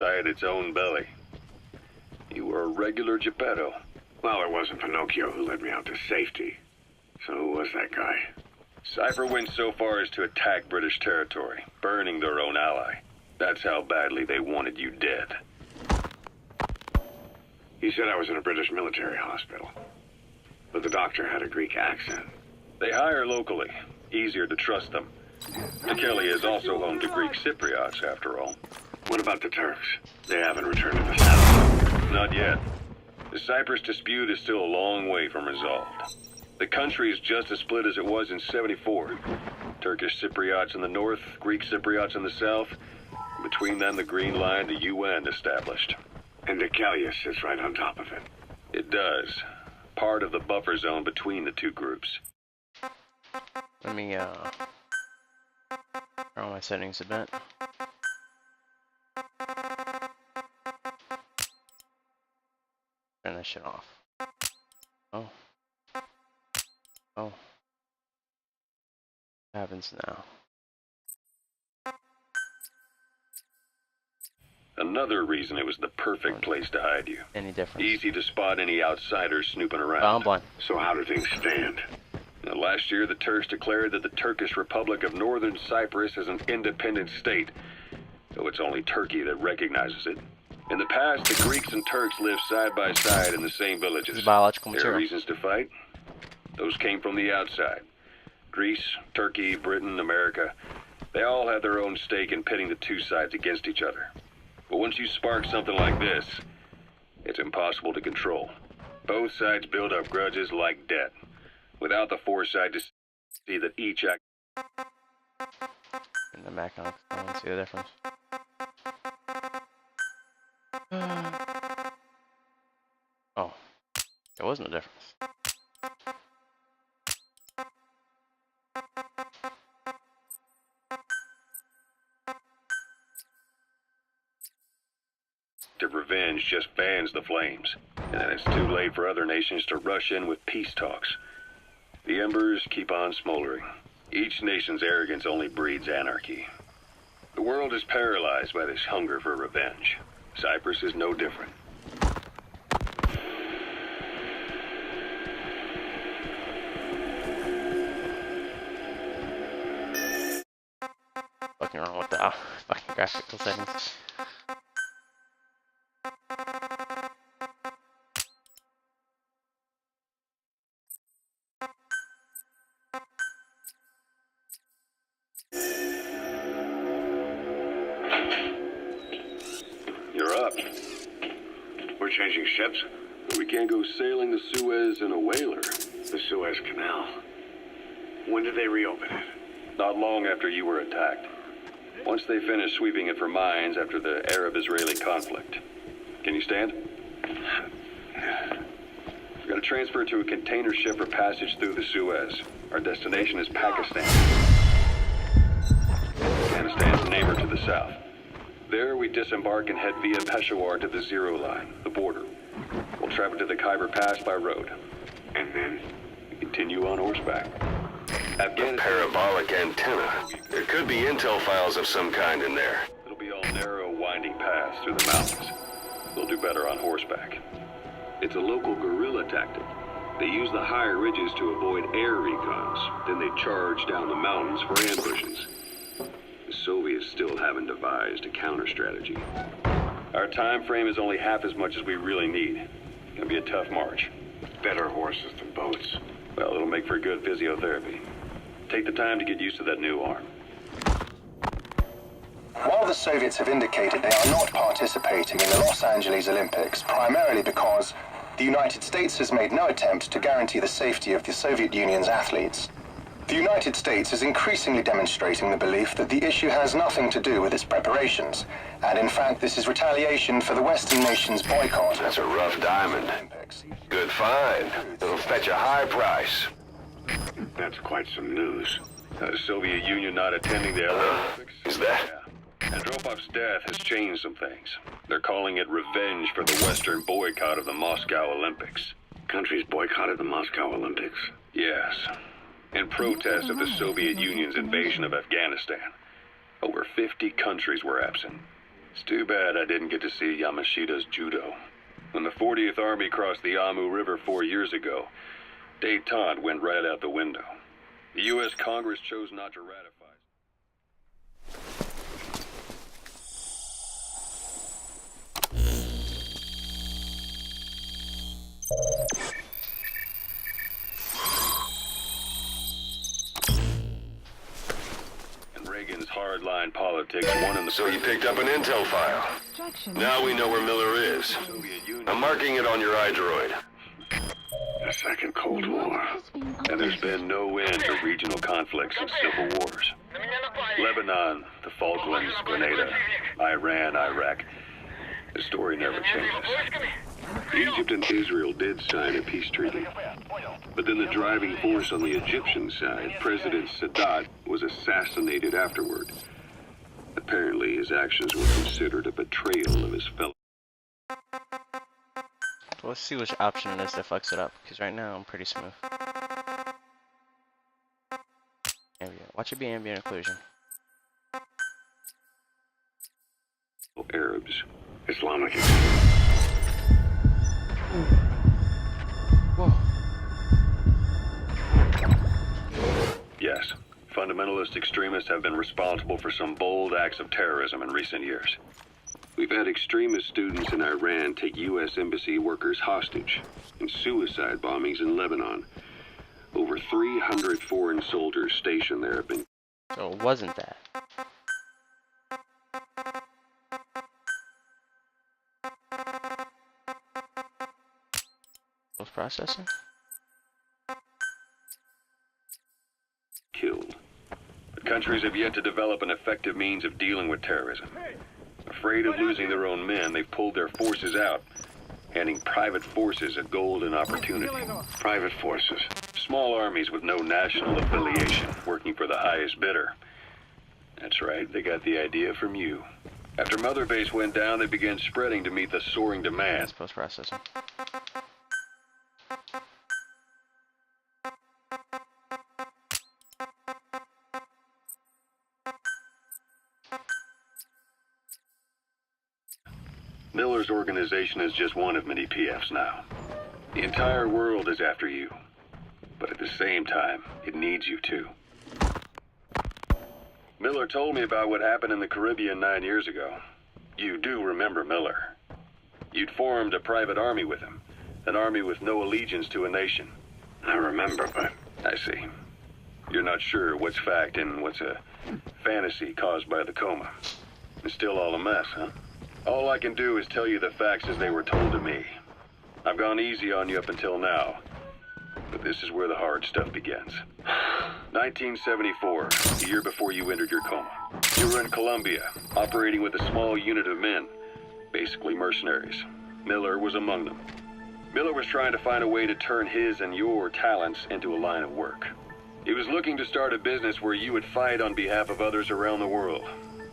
inside its own belly. You were a regular Geppetto. Well, it wasn't Pinocchio who led me out to safety. So who was that guy? Cypher went so far as to attack British territory, burning their own ally. That's how badly they wanted you dead. He said I was in a British military hospital. But the doctor had a Greek accent. They hire locally. Easier to trust them. Tekeli is also home to Greek Cypriots, after all. What about the Turks? They haven't returned to the south. Not yet. The Cyprus dispute is still a long way from resolved. The country is just as split as it was in '74. Turkish Cypriots in the north, Greek Cypriots in the south. Between them, the Green Line, the UN established. And Deucalion sits right on top of it. It does. Part of the buffer zone between the two groups. Let me, turn on my settings a bit. Turn this shit off. Oh. Oh. What happens now? Another reason it was the perfect place to hide you. Any difference? Easy to spot any outsiders snooping around. Oh, I'm blind. So how do things stand? Now, last year, the Turks declared that the Turkish Republic of Northern Cyprus is an independent state, though it's only Turkey that recognizes it. In the past, the Greeks and Turks lived side by side in the same villages. This is biological There are material. reasons to fight. Those came from the outside. Greece, Turkey, Britain, America, they all had their own stake in pitting the two sides against each other. But once you spark something like this, it's impossible to control. Both sides build up grudges like debt, without the foresight to see that each act... In the Mac, I don't see the difference. Oh, there was no difference. of revenge just fans the flames, and then it's too late for other nations to rush in with peace talks. The embers keep on smoldering. Each nation's arrogance only breeds anarchy. The world is paralyzed by this hunger for revenge. Cyprus is no different. Fucking wrong with the fucking graphical settings. You're up. We're changing ships? We can't go sailing the Suez in a whaler. The Suez Canal. When did they reopen it? Not long after you were attacked. Once they finished sweeping it for mines after the Arab-Israeli conflict. Can you stand? We're going to transfer to a container ship for passage through the Suez. Our destination is Pakistan. Afghanistan's neighbor to the south. There we disembark and head via Peshawar to the Zero Line, the border. We'll travel to the Khyber Pass by road. And then? We continue on horseback. A parabolic antenna. There could be intel files of some kind in there. It'll be all narrow, winding paths through the mountains. We'll do better on horseback. It's a local guerrilla tactic. They use the higher ridges to avoid air recons. Then they charge down the mountains for ambushes. The Soviets still haven't devised a counter-strategy. Our time frame is only half as much as we really need. It's gonna be a tough march. Better horses than boats. Well, it'll make for good physiotherapy. Take the time to get used to that new arm. While the Soviets have indicated they are not participating in the Los Angeles Olympics, primarily because the United States has made no attempt to guarantee the safety of the Soviet Union's athletes, the United States is increasingly demonstrating the belief that the issue has nothing to do with its preparations, and in fact this is retaliation for the Western nations' boycott. That's a rough diamond. Good find. It'll fetch a high price. That's quite some news. The Soviet Union not attending the Olympics? Is that? Yeah. Andropov's death has changed some things. They're calling it revenge for the Western boycott of the Moscow Olympics. Countries boycotted the Moscow Olympics? Yes. In protest of the Soviet Union's invasion of Afghanistan. Over 50 countries were absent. It's too bad I didn't get to see Yamashita's judo. When the 40th Army crossed the Amu River 4 years ago, détente went right out the window. The U.S. Congress chose not to ratify. And Reagan's hardline politics won in the... So you picked up an intel file. Now we know where Miller is. Soviet Union. I'm marking it on your iDroid. The Second Cold War. And there's been no end to regional conflicts and civil wars. Lebanon, the Falklands, Grenada, Iran, Iraq. The story never changes. Egypt and Israel did sign a peace treaty. But then the driving force on the Egyptian side, President Sadat, was assassinated afterward. Apparently, his actions were considered a betrayal of his fellow. Let's see which option it is that fucks it up, because right now I'm pretty smooth. Ambient. Watch it be ambient occlusion. Arabs. Islamic. Whoa. Yes, fundamentalist extremists have been responsible for some bold acts of terrorism in recent years. We've had extremist students in Iran take U.S. embassy workers hostage, and suicide bombings in Lebanon. Over 300 foreign soldiers stationed there have been... So it wasn't that. Post processing? killed. But countries have yet to develop an effective means of dealing with terrorism. Afraid of losing their own men, they've pulled their forces out, handing private forces a golden opportunity. Private forces. Small armies with no national affiliation, working for the highest bidder. That's right, they got the idea from you. After Mother Base went down, they began spreading to meet the soaring demand. That's post processing. Miller's organization is just one of many PFs now. The entire world is after you. But at the same time, it needs you too. Miller told me about what happened in the Caribbean 9 years ago. You do remember Miller. You'd formed a private army with him. An army with no allegiance to a nation. I remember, but I see. You're not sure what's fact and what's a fantasy caused by the coma. It's still all a mess, huh? All I can do is tell you the facts as they were told to me. I've gone easy on you up until now. But this is where the hard stuff begins. 1974, the year before you entered your coma. You were in Colombia, operating with a small unit of men, basically mercenaries. Miller was among them. Miller was trying to find a way to turn his and your talents into a line of work. He was looking to start a business where you would fight on behalf of others around the world,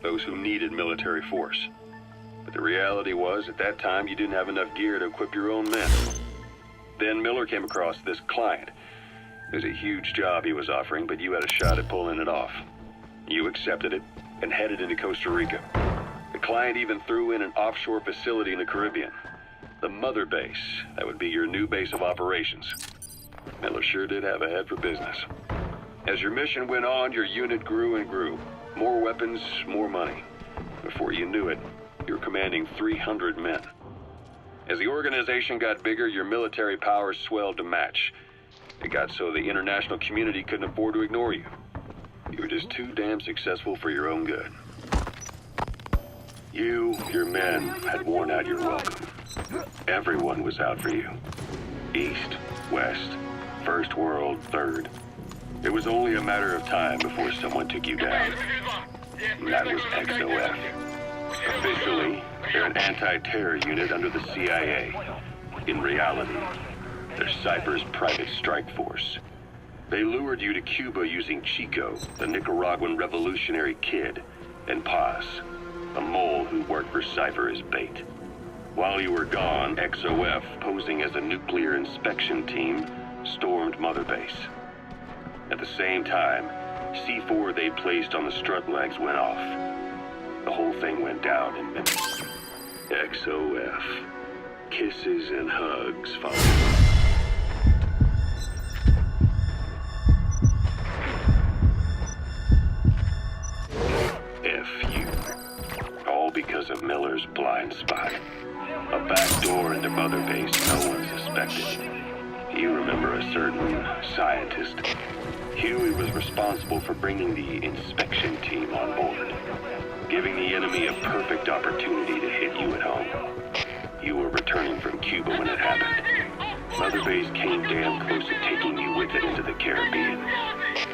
those who needed military force. But the reality was, at that time, you didn't have enough gear to equip your own men. Then Miller came across this client. It was a huge job he was offering, but you had a shot at pulling it off. You accepted it and headed into Costa Rica. The client even threw in an offshore facility in the Caribbean. The Mother Base, that would be your new base of operations. Miller sure did have a head for business. As your mission went on, your unit grew and grew. More weapons, more money. Before you knew it, you were commanding 300 men. As the organization got bigger, your military powers swelled to match. It got so the international community couldn't afford to ignore you. You were just too damn successful for your own good. You, your men, had worn out your welcome. Everyone was out for you. East, West, First World, Third. It was only a matter of time before someone took you down. And that was XOF. Officially, they're an anti-terror unit under the CIA. In reality, they're Cypher's private strike force. They lured you to Cuba using Chico, the Nicaraguan revolutionary kid, and Paz, a mole who worked for Cypher as bait. While you were gone, XOF, posing as a nuclear inspection team, stormed Mother Base. At the same time, C4 they placed on the strut legs went off. The whole thing went down in minutes. XOF. Kisses and hugs followed. All because of Miller's blind spot. A back door into Mother Base no one suspected. You remember a certain scientist? Huey was responsible for bringing the inspection team on board, giving the enemy a perfect opportunity to hit you at home. You were returning from Cuba when it happened. Mother Base came damn close to taking you with it into the Caribbean.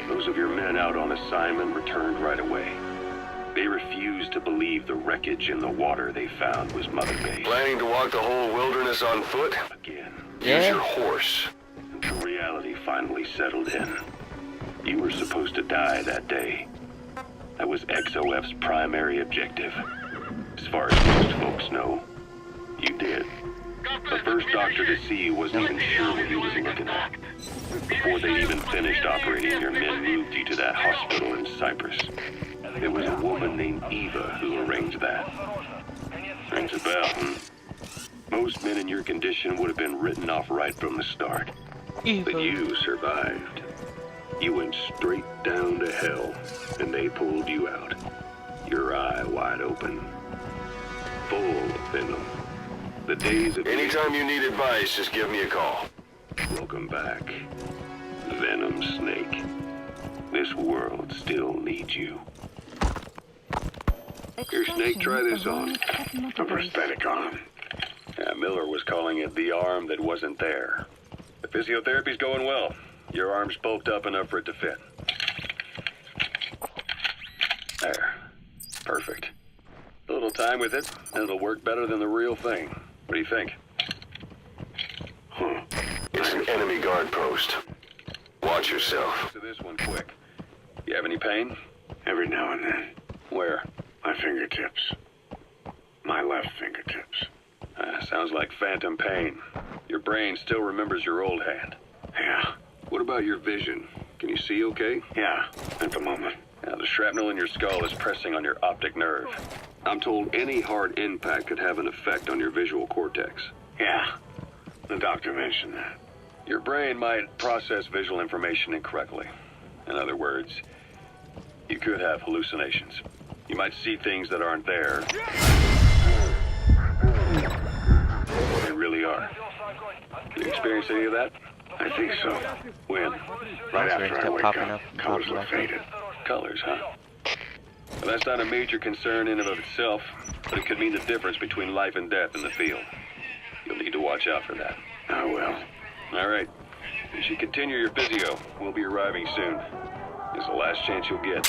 Those of your men out on assignment returned right away. They refused to believe the wreckage in the water they found was Mother Base. Planning to walk the whole wilderness on foot? Again. Use your horse. Until reality finally settled in. You were supposed to die that day. That was XOF's primary objective. As far as most folks know, you did. The first doctor to see you wasn't even sure what he was looking at. Before they even finished operating, your men moved you to that hospital in Cyprus. There was a woman named Eva who arranged that. Rings a bell, hmm? Most men in your condition would have been written off right from the start. But you survived. You went straight down to hell, and they pulled you out. Your eye wide open. Full of venom. The days of... Anytime you need advice, just give me a call. Welcome back. Venom Snake. This world still needs you. Here, Snake, try this on. A prosthetic arm. Yeah, Miller was calling it the arm that wasn't there. The physiotherapy's going well. Your arm's bulked up enough for it to fit. There. Perfect. A little time with it, and it'll work better than the real thing. What do you think? It's an enemy guard post. Watch yourself. To this one quick. You have any pain? Every now and then. Where? My fingertips. My left fingertips. Sounds like phantom pain. Your brain still remembers your old hand. Yeah. What about your vision? Can you see okay? Yeah, at the moment. Now, the shrapnel in your skull is pressing on your optic nerve. I'm told any hard impact could have an effect on your visual cortex. Yeah. The doctor mentioned that. Your brain might process visual information incorrectly. In other words, you could have hallucinations. You might see things that aren't there. They really are. You experience any of that? I think so. When? Right after I kept wake popping up, up, colors popping look up. faded. Colors, huh? Well, that's not a major concern in and of itself, but it could mean the difference between life and death in the field. You'll need to watch out for that. I will. All right. You should continue your physio. We'll be arriving soon. It's the last chance you'll get.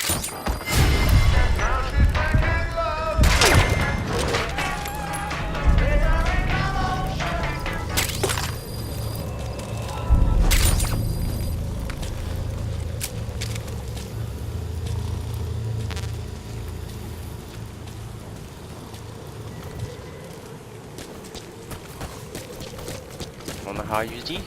Wanna know how I use these?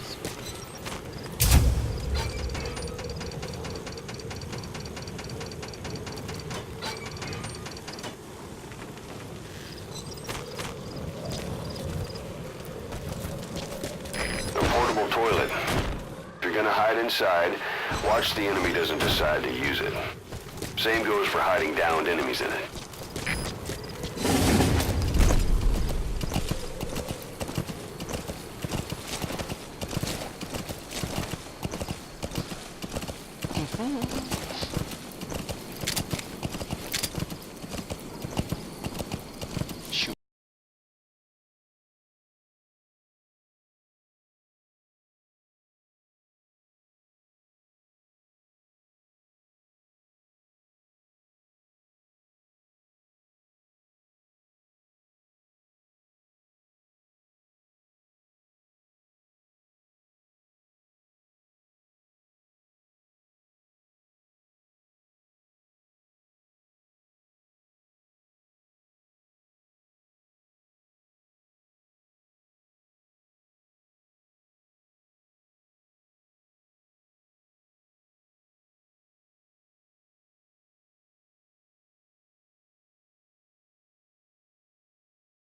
Toilet. If you're gonna hide inside, watch the enemy doesn't decide to use it. Same goes for hiding downed enemies in it.